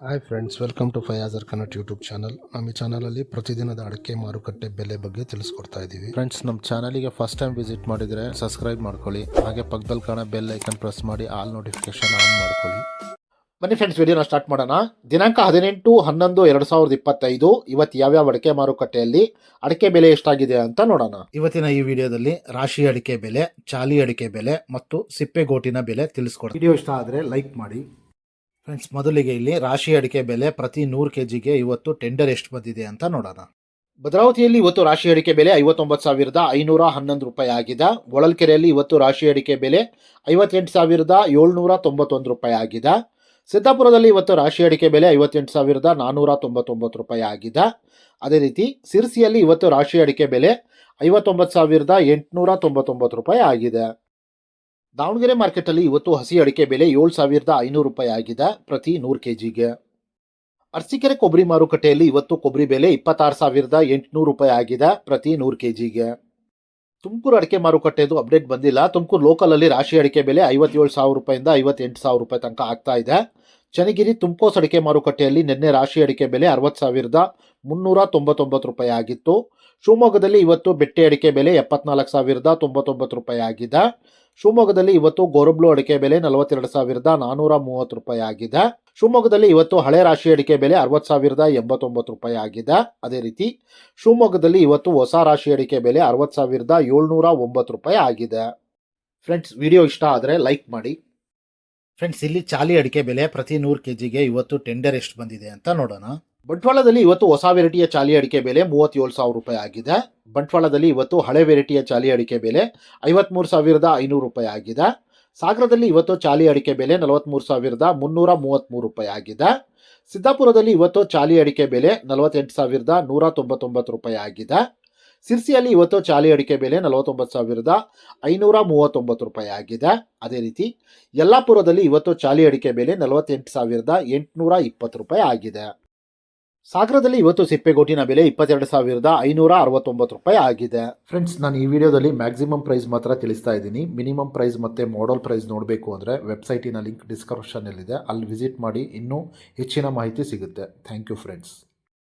Hi friends, welcome to Fayazar Kannada YouTube channel. ನಮ್ಮ ಈ ಚಾನಲಲ್ಲಿ ಪ್ರತಿದಿನದ ಅಡಿಕೆ ಮಾರುಕಟ್ಟೆ ಬೆಲೆ ಬಗ್ಗೆ ತಿಳಿಸ್ಕೊಡ್ತಾ ಇದ್ದೀವಿ. ಫ್ರೆಂಡ್ಸ್, ನಮ್ಮ ಚಾನಲಿಗೆ ಫಸ್ಟ್ ಟೈಮ್ ವಿಸಿಟ್ ಮಾಡಿದರೆ ಸಬ್ಸ್ಕ್ರೈಬ್ ಮಾಡ್ಕೊಳ್ಳಿ. ಹಾಗೆ ಪಕ್ಕದಲ್ಲಿ ಕಾಣೋ ಬೆಲ್ ಐಕನ್ ಪ್ರೆಸ್ ಮಾಡಿ ಆಲ್ ನೋಟಿಫಿಕೇಶನ್ ಆನ್ ಮಾಡ್ಕೊಳ್ಳಿ. ಬನ್ನಿ ಫ್ರೆಂಡ್ಸ್, ವಿಡಿಯೋನ ಸ್ಟಾರ್ಟ್ ಮಾಡೋಣ. ದಿನಾಂಕ 18/11/2025 ಇವತ್ತು ಯಾವ್ಯಾವ ಅಡಿಕೆ ಮಾರುಕಟ್ಟೆಯಲ್ಲಿ ಅಡಿಕೆ ಬೆಲೆ ಎಷ್ಟಾಗಿದೆ ಅಂತ ನೋಡೋಣ. ಇವತ್ತಿನ ಈ ವಿಡಿಯೋದಲ್ಲಿ ರಾಶಿ ಅಡಿಕೆ ಬೆಲೆ, ಚಾಲಿ ಅಡಿಕೆ ಬೆಲೆ ಮತ್ತು ಸಿಪ್ಪೆಗೋಟಿನ ಬೆಲೆ ತಿಳಿಸ್ಕೊಡ್ತೀವಿ. ವಿಡಿಯೋ ಇಷ್ಟ ಆದರೆ ಲೈಕ್ ಮಾಡಿ. ಫ್ರೆಂಡ್ಸ್, ಮೊದಲಿಗೆ ಇಲ್ಲಿ ರಾಶಿ ಅಡಿಕೆ ಬೆಲೆ ಪ್ರತಿ 100 kgಗೆ ಇವತ್ತು ಟೆಂಡರ್ ಎಷ್ಟು ಬಂದಿದೆ ಅಂತ ನೋಡೋಣ. ಭದ್ರಾವತಿಯಲ್ಲಿ ಇವತ್ತು ರಾಶಿ ಅಡಿಕೆ ಬೆಲೆ 59,511 ರೂಪಾಯಿ ಆಗಿದೆ. ಹೊಳಲ್ಕೆರೆಯಲ್ಲಿ ಇವತ್ತು ರಾಶಿ ಅಡಿಕೆ ಬೆಲೆ 58,791 ರೂಪಾಯಿ ಆಗಿದೆ. ಸಿದ್ದಾಪುರದಲ್ಲಿ ಇವತ್ತು ರಾಶಿ ಅಡಿಕೆ ಬೆಲೆ 58,499 ರೂಪಾಯಿ ಆಗಿದೆ. ಅದೇ ರೀತಿ ಸಿರ್ಸಿಯಲ್ಲಿ ಇವತ್ತು ರಾಶಿ ಅಡಿಕೆ ಬೆಲೆ 59,899 ರೂಪಾಯಿ ಆಗಿದೆ. ದಾವಣಗೆರೆ ಮಾರ್ಕೆಟಲ್ಲಿ ಇವತ್ತು ಹಸಿ ಅಡಿಕೆ ಬೆಲೆ 7,500 ರೂಪಾಯಿ ಆಗಿದೆ ಪ್ರತಿ 100 kgಗೆ. ಅರಸೀಕೆರೆ ಕೊಬ್ಬರಿ ಮಾರುಕಟ್ಟೆಯಲ್ಲಿ ಇವತ್ತು ಕೊಬ್ಬರಿ ಬೆಲೆ 26,800 ರೂಪಾಯಿ ಆಗಿದೆ ಪ್ರತಿ 100 kgಗೆ. ತುಮಕೂರು ಅಡಿಕೆ ಮಾರುಕಟ್ಟೆದು ಅಪ್ಡೇಟ್ ಬಂದಿಲ್ಲ. ತುಮಕೂರು ಲೋಕಲಲ್ಲಿ ರಾಶಿ ಅಡಿಕೆ ಬೆಲೆ 57,000 ರೂಪಾಯಿಂದ 58,000 ರೂಪಾಯಿ ತನಕ ಆಗ್ತಾ ಇದೆ. ಚನ್ನಗಿರಿ ತುಮಕೋಸ್ ಅಡಿಕೆ ಮಾರುಕಟ್ಟೆಯಲ್ಲಿ ನಿನ್ನೆ ರಾಶಿ ಅಡಿಕೆ ಬೆಲೆ 60,399 ರೂಪಾಯಿ ಆಗಿತ್ತು. ಶಿವಮೊಗ್ಗದಲ್ಲಿ ಇವತ್ತು ಬೆಟ್ಟೆ ಅಡಿಕೆ ಬೆಲೆ 74,099 ರೂಪಾಯಿ ಆಗಿದೆ. ಶಿವಮೊಗ್ಗದಲ್ಲಿ ಇವತ್ತು ಗೋರಬ್ಲು ಅಡಿಕೆ ಬೆಲೆ 42,430 ರೂಪಾಯಿ ಆಗಿದೆ. ಶಿವಮೊಗ್ಗದಲ್ಲಿ ಇವತ್ತು ಹಳೆ ರಾಶಿ ಅಡಿಕೆ ಬೆಲೆ 60,089 ರೂಪಾಯಿ ಆಗಿದೆ. ಅದೇ ರೀತಿ ಶಿವಮೊಗ್ಗದಲ್ಲಿ ಇವತ್ತು ಹೊಸ ರಾಶಿ ಅಡಿಕೆ ಬೆಲೆ 60,709 ರೂಪಾಯಿ ಆಗಿದೆ. ಫ್ರೆಂಡ್ಸ್, ವಿಡಿಯೋ ಇಷ್ಟ ಆದರೆ ಲೈಕ್ ಮಾಡಿ. ಫ್ರೆಂಡ್ಸ್, ಇಲ್ಲಿ ಚಾಲಿ ಅಡಿಕೆ ಬೆಲೆ ಪ್ರತಿ 100 kgಗೆ ಇವತ್ತು ಟೆಂಡರ್ ಎಷ್ಟು ಬಂದಿದೆ ಅಂತ ನೋಡೋಣ. ಬಂಟ್ವಾಳದಲ್ಲಿ ಇವತ್ತು ಹೊಸ ವೆರೈಟಿಯ ಚಾಲಿ ಅಡಿಕೆ ಬೆಲೆ 37,000 ರೂಪಾಯಿ ಆಗಿದೆ. ಬಂಟ್ವಾಳದಲ್ಲಿ ಇವತ್ತು ಹಳೆ ವೆರೈಟಿಯ ಚಾಲಿ ಅಡಿಕೆ ಬೆಲೆ 53,500 ರೂಪಾಯಿ ಆಗಿದೆ. ಸಾಗರದಲ್ಲಿ ಇವತ್ತು ಚಾಲಿ ಅಡಿಕೆ ಬೆಲೆ 43,333 ರೂಪಾಯಿ ಆಗಿದೆ. ಸಿದ್ದಾಪುರದಲ್ಲಿ ಇವತ್ತು ಚಾಲಿ ಅಡಿಕೆ ಬೆಲೆ 48,199 ರೂಪಾಯಿ ಆಗಿದೆ. ಸಿರ್ಸಿಯಲ್ಲಿ ಇವತ್ತು ಚಾಲಿ ಅಡಿಕೆ ಬೆಲೆ 49,539 ರೂಪಾಯಿ ಆಗಿದೆ. ಅದೇ ರೀತಿ ಯಲ್ಲಾಪುರದಲ್ಲಿ ಇವತ್ತು ಚಾಲಿ ಅಡಿಕೆ ಬೆಲೆ 48,820 ರೂಪಾಯಿ ಆಗಿದೆ. ಸಾಗರದಲ್ಲಿ ಇವತ್ತು ಸಿಪ್ಪೆಗೋಟಿನ ಬೆಲೆ 22,569 ರೂಪಾಯಿ ಆಗಿದೆ. ಫ್ರೆಂಡ್ಸ್, ನಾನು ಈ ವಿಡಿಯೋದಲ್ಲಿ ಮ್ಯಾಕ್ಸಿಮಮ್ ಪ್ರೈಸ್ ಮಾತ್ರ ತಿಳಿಸ್ತಾ ಇದ್ದೀನಿ. ಮಿನಿಮಮ್ ಪ್ರೈಸ್ ಮತ್ತು ಮಾಡಲ್ ಪ್ರೈಸ್ ನೋಡಬೇಕು ಅಂದರೆ ವೆಬ್ಸೈಟಿನ ಲಿಂಕ್ ಡಿಸ್ಕ್ರಿಪ್ಷನಲ್ಲಿದೆ, ಅಲ್ಲಿ ವಿಸಿಟ್ ಮಾಡಿ ಇನ್ನೂ ಹೆಚ್ಚಿನ ಮಾಹಿತಿ ಸಿಗುತ್ತೆ. Thank you friends.